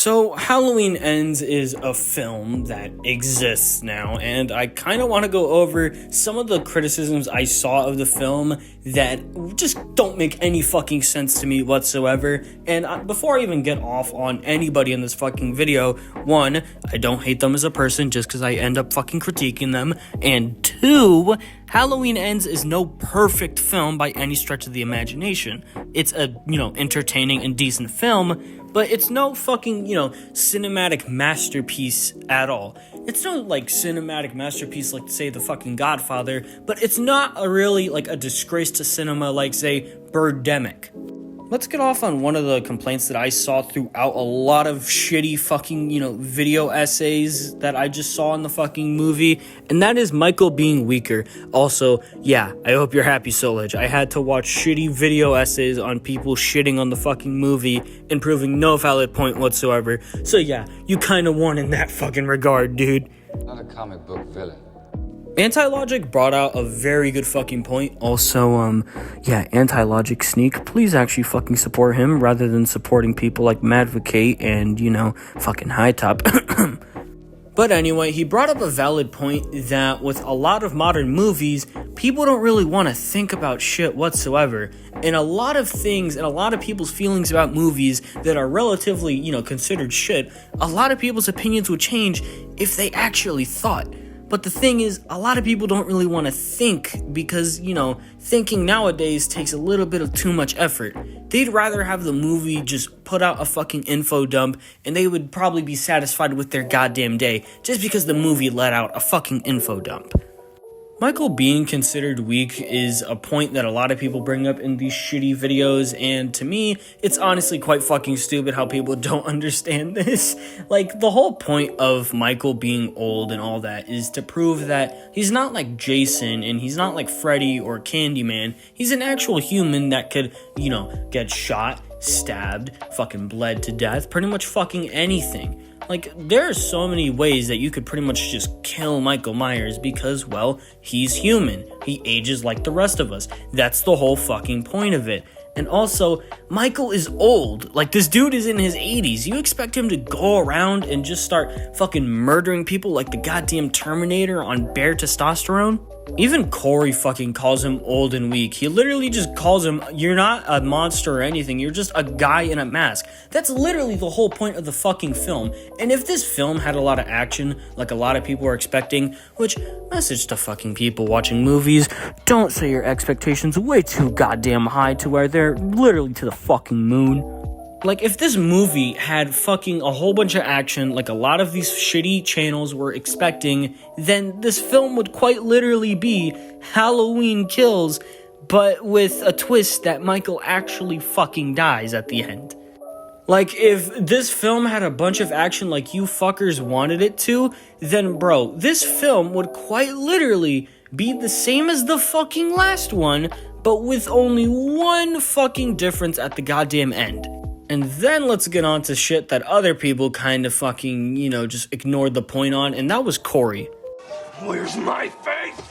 So, Halloween Ends is a film that exists now, and I kind of want to go over some of the criticisms I saw of the film that just don't make any fucking sense to me whatsoever. And before I even get off on anybody in this fucking video, one, I don't hate them as a person just because I end up fucking critiquing them, and two, Halloween Ends is no perfect film by any stretch of the imagination. It's a, entertaining and decent film, but it's no fucking, cinematic masterpiece at all. It's no, cinematic masterpiece like, say, The fucking Godfather, but it's not really, a disgrace to cinema like, say, Birdemic. Let's get off on one of the complaints that I saw throughout a lot of shitty fucking, video essays that I just saw in the fucking movie, and that is Michael being weaker. Also, yeah, I hope you're happy, Solage. I had to watch shitty video essays on people shitting on the fucking movie and proving no valid point whatsoever. So yeah, you kinda won in that fucking regard, dude. Not a comic book villain. Anti-Logic brought out a very good fucking point. Also, Anti-Logic Sneak, please actually fucking support him rather than supporting people like Madvocate and, fucking High Top. But anyway, he brought up a valid point that with a lot of modern movies, people don't really want to think about shit whatsoever. And a lot of things and a lot of people's feelings about movies that are relatively, considered shit, a lot of people's opinions would change if they actually thought. But the thing is, a lot of people don't really want to think because, thinking nowadays takes a little bit of too much effort. They'd rather have the movie just put out a fucking info dump and they would probably be satisfied with their goddamn day just because the movie let out a fucking info dump. Michael being considered weak is a point that a lot of people bring up in these shitty videos, and to me, it's honestly quite fucking stupid how people don't understand this. The whole point of Michael being old and all that is to prove that he's not like Jason, and he's not like Freddy or Candyman. He's an actual human that could, get shot, stabbed, fucking bled to death, pretty much fucking anything. There are so many ways that you could pretty much just kill Michael Myers because, well, he's human. He ages like the rest of us. That's the whole fucking point of it. And also, Michael is old. This dude is in his 80s. You expect him to go around and just start fucking murdering people like the goddamn Terminator on bare testosterone? Even Corey fucking calls him old and weak. He literally just calls him, you're not a monster or anything, you're just a guy in a mask. That's literally the whole point of the fucking film. And if this film had a lot of action, like a lot of people are expecting, which, message to fucking people watching movies, don't set your expectations way too goddamn high to where they're literally to the fucking moon. If this movie had fucking a whole bunch of action like a lot of these shitty channels were expecting, then this film would quite literally be Halloween Kills, but with a twist that Michael actually fucking dies at the end. If this film had a bunch of action like you fuckers wanted it to, then bro, this film would quite literally be the same as the fucking last one, but with only one fucking difference at the goddamn end. And then let's get on to shit that other people kind of fucking, just ignored the point on, and that was Corey. Where's my face?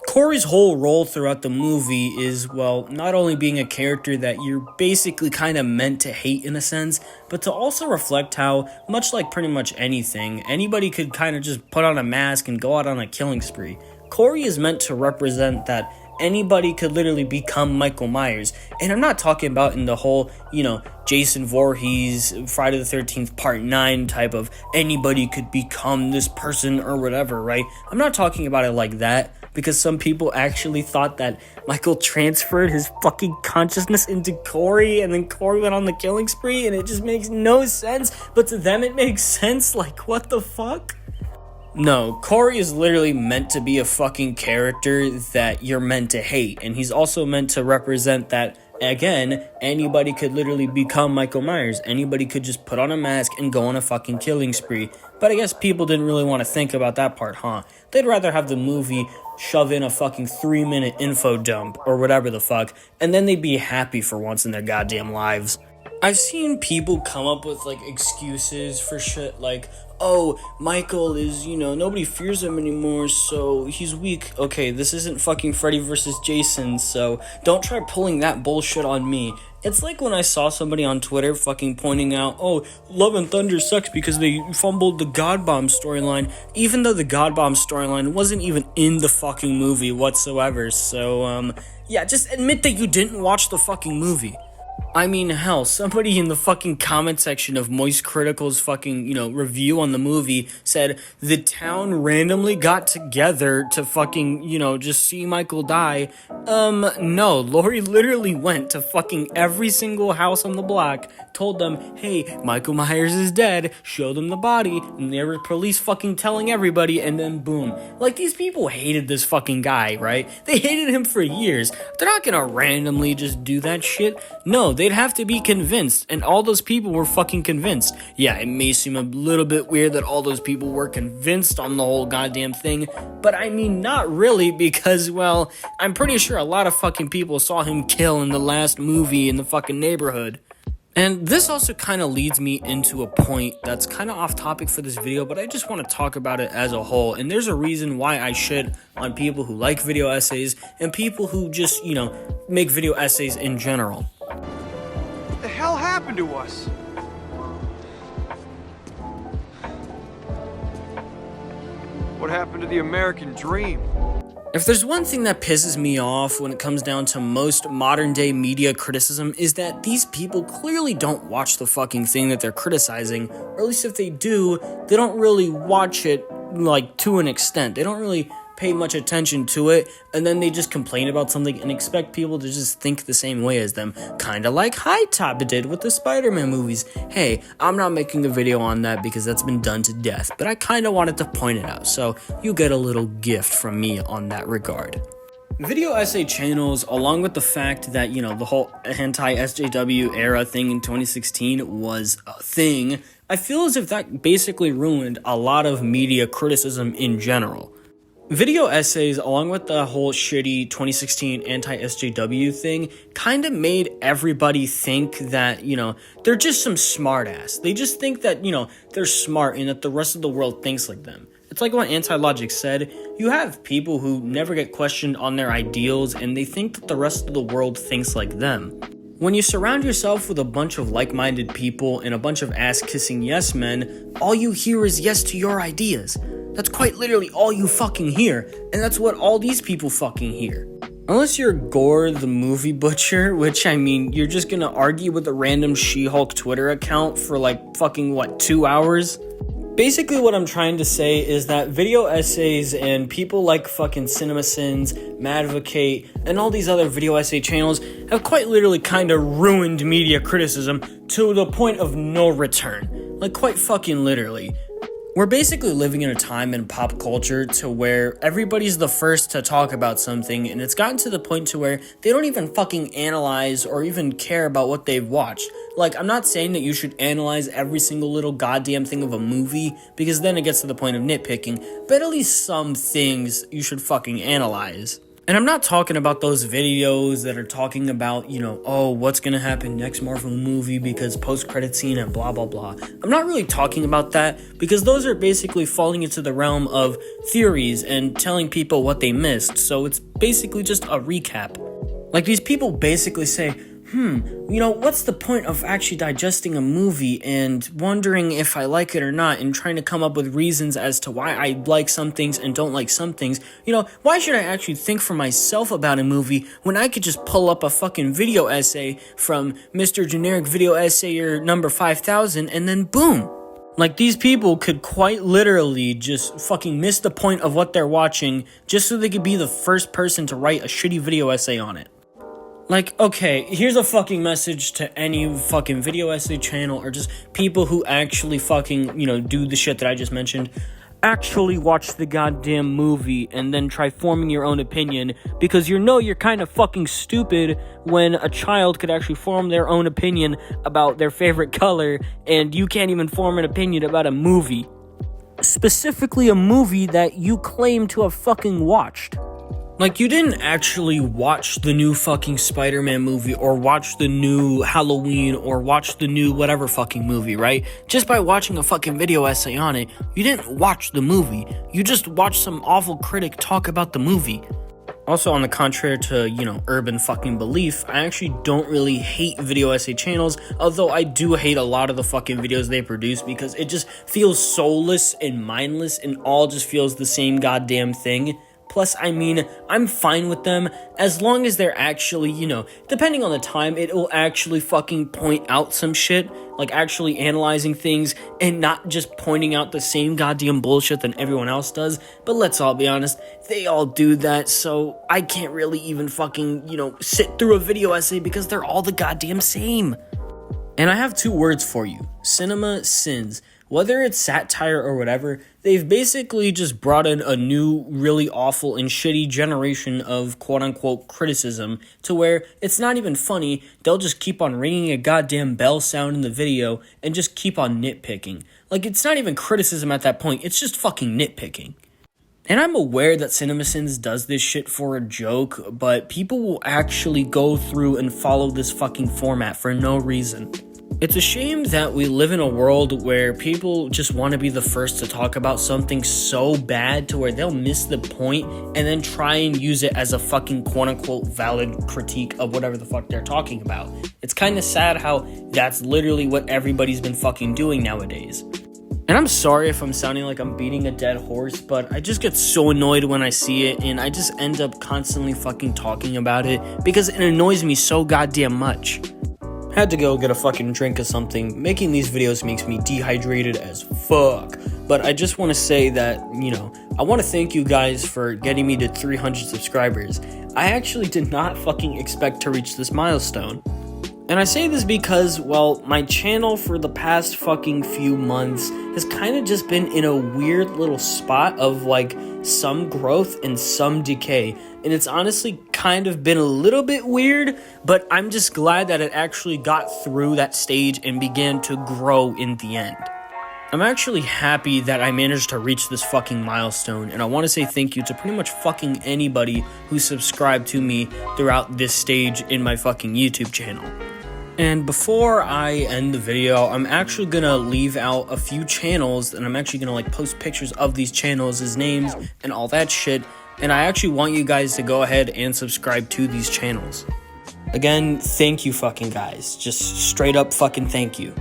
Corey's whole role throughout the movie is, well, not only being a character that you're basically kind of meant to hate in a sense, but to also reflect how, much like pretty much anything, anybody could kind of just put on a mask and go out on a killing spree. Corey is meant to represent that anybody could literally become Michael Myers. And I'm not talking about in the whole, Jason Voorhees, Friday the 13th Part 9 type of anybody could become this person or whatever, right? I'm not talking about it like that, because some people actually thought that Michael transferred his fucking consciousness into Corey, and then Corey went on the killing spree, and it just makes no sense. But to them, it makes sense. What the fuck? No, Corey is literally meant to be a fucking character that you're meant to hate, and he's also meant to represent that, again, anybody could literally become Michael Myers. Anybody could just put on a mask and go on a fucking killing spree. But I guess people didn't really want to think about that part, huh? They'd rather have the movie shove in a fucking 3-minute info dump or whatever the fuck, and then they'd be happy for once in their goddamn lives. I've seen people come up with excuses for shit like, oh, Michael is, nobody fears him anymore, so he's weak. Okay, this isn't fucking Freddy versus Jason, so don't try pulling that bullshit on me. It's like when I saw somebody on Twitter fucking pointing out, oh, Love and Thunder sucks because they fumbled the God Bomb storyline, even though the God Bomb storyline wasn't even in the fucking movie whatsoever. So, yeah, just admit that you didn't watch the fucking movie. I mean, hell, somebody in the fucking comment section of Moist Critical's fucking, review on the movie said the town randomly got together to fucking, just see Michael die. No, Laurie literally went to fucking every single house on the block, told them, hey, Michael Myers is dead, showed them the body, and there were police fucking telling everybody, and then boom. Like, these people hated this fucking guy, right? They hated him for years. They're not gonna randomly just do that shit. No, they'd have to be convinced, and all those people were fucking convinced. Yeah, it may seem a little bit weird that all those people were convinced on the whole goddamn thing, but I mean, not really, because, well, I'm pretty sure a lot of fucking people saw him kill in the last movie in the fucking neighborhood. And this also kind of leads me into a point that's kind of off topic for this video, but I just want to talk about it as a whole. And there's a reason why I shit on people who like video essays and people who just, make video essays in general. What the hell happened to us? What happened to the American dream? If there's one thing that pisses me off when it comes down to most modern day media criticism is that these people clearly don't watch the fucking thing that they're criticizing, or at least if they do, they don't really watch it, like, to an extent. They don't really pay much attention to it, and then they just complain about something and expect people to just think the same way as them, kinda like High Top did with the Spider-Man movies. Hey, I'm not making a video on that because that's been done to death, but I kinda wanted to point it out, so you get a little gift from me on that regard. Video essay channels, along with the fact that, the whole anti-SJW era thing in 2016 was a thing, I feel as if that basically ruined a lot of media criticism in general. Video essays, along with the whole shitty 2016 anti-SJW thing, kind of made everybody think that, they're just some smartass. They just think that, they're smart and that the rest of the world thinks like them. It's like what Anti-Logic said, you have people who never get questioned on their ideals and they think that the rest of the world thinks like them. When you surround yourself with a bunch of like-minded people and a bunch of ass-kissing yes men, all you hear is yes to your ideas. That's quite literally all you fucking hear, and that's what all these people fucking hear. Unless you're Gore the Movie Butcher, which, I mean, you're just gonna argue with a random She-Hulk Twitter account for like fucking, 2 hours? Basically what I'm trying to say is that video essays and people like fucking CinemaSins, Madvocate, and all these other video essay channels have quite literally kind of ruined media criticism to the point of no return. Like, quite fucking literally. We're basically living in a time in pop culture to where everybody's the first to talk about something, and it's gotten to the point to where they don't even fucking analyze or even care about what they've watched. Like, I'm not saying that you should analyze every single little goddamn thing of a movie, because then it gets to the point of nitpicking, but at least some things you should fucking analyze. And I'm not talking about those videos that are talking about, oh, what's gonna happen next Marvel movie because post-credit scene and blah, blah, blah. I'm not really talking about that because those are basically falling into the realm of theories and telling people what they missed. So it's basically just a recap. Like, these people basically say, what's the point of actually digesting a movie and wondering if I like it or not and trying to come up with reasons as to why I like some things and don't like some things? Why should I actually think for myself about a movie when I could just pull up a fucking video essay from Mr. Generic Video Essayer number 5000 and then boom? Like, these people could quite literally just fucking miss the point of what they're watching just so they could be the first person to write a shitty video essay on it. Like, okay, here's a fucking message to any fucking video essay channel or just people who actually fucking, do the shit that I just mentioned. Actually watch the goddamn movie and then try forming your own opinion, because you're kind of fucking stupid when a child could actually form their own opinion about their favorite color and you can't even form an opinion about a movie. Specifically a movie that you claim to have fucking watched. Like, you didn't actually watch the new fucking Spider-Man movie or watch the new Halloween or watch the new whatever fucking movie, right? Just by watching a fucking video essay on it, you didn't watch the movie. You just watched some awful critic talk about the movie. Also, on the contrary to, urban fucking belief, I actually don't really hate video essay channels, although I do hate a lot of the fucking videos they produce because it just feels soulless and mindless and all just feels the same goddamn thing. Plus, I'm fine with them as long as they're actually, depending on the time, it will actually fucking point out some shit, like actually analyzing things and not just pointing out the same goddamn bullshit that everyone else does. But let's all be honest, they all do that, so I can't really even fucking, sit through a video essay because they're all the goddamn same. And I have 2 words for you: cinema sins. Whether it's satire or whatever, they've basically just brought in a new, really awful and shitty generation of quote-unquote criticism to where it's not even funny. They'll just keep on ringing a goddamn bell sound in the video and just keep on nitpicking. Like, it's not even criticism at that point, it's just fucking nitpicking. And I'm aware that CinemaSins does this shit for a joke, but people will actually go through and follow this fucking format for no reason. It's a shame that we live in a world where people just want to be the first to talk about something so bad to where they'll miss the point and then try and use it as a fucking quote-unquote valid critique of whatever the fuck they're talking about. It's kind of sad how that's literally what everybody's been fucking doing nowadays. And I'm sorry if I'm sounding like I'm beating a dead horse, but I just get so annoyed when I see it and I just end up constantly fucking talking about it because it annoys me so goddamn much. Had to go get a fucking drink or something. Making these videos makes me dehydrated as fuck. But I just want to say that, I want to thank you guys for getting me to 300 subscribers. I actually did not fucking expect to reach this milestone. And I say this because, well, my channel for the past fucking few months has kind of just been in a weird little spot of like some growth and some decay. And it's honestly kind of been a little bit weird, but I'm just glad that it actually got through that stage and began to grow in the end. I'm actually happy that I managed to reach this fucking milestone, and I want to say thank you to pretty much fucking anybody who subscribed to me throughout this stage in my fucking YouTube channel. And before I end the video, I'm actually gonna leave out a few channels, and I'm actually gonna post pictures of these channels' names and all that shit, and I actually want you guys to go ahead and subscribe to these channels. Again, thank you fucking guys. Just straight up fucking thank you.